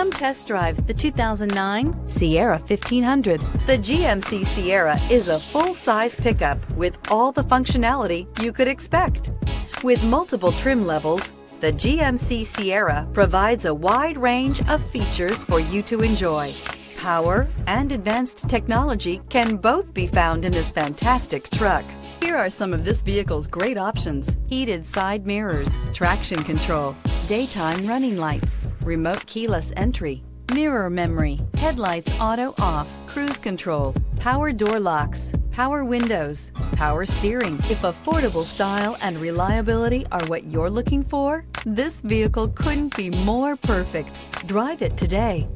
Come test drive the 2009 Sierra 1500. The GMC Sierra is a full-size pickup with all the functionality you could expect. With multiple trim levels, the GMC Sierra provides a wide range of features for you to enjoy. Power and advanced technology can both be found in this fantastic truck. Here are some of this vehicle's great options: heated side mirrors, traction control, daytime running lights, remote keyless entry, mirror memory, headlights auto off, cruise control, power door locks, power windows, power steering. If affordable style and reliability are what you're looking for, this vehicle couldn't be more perfect. Drive it today.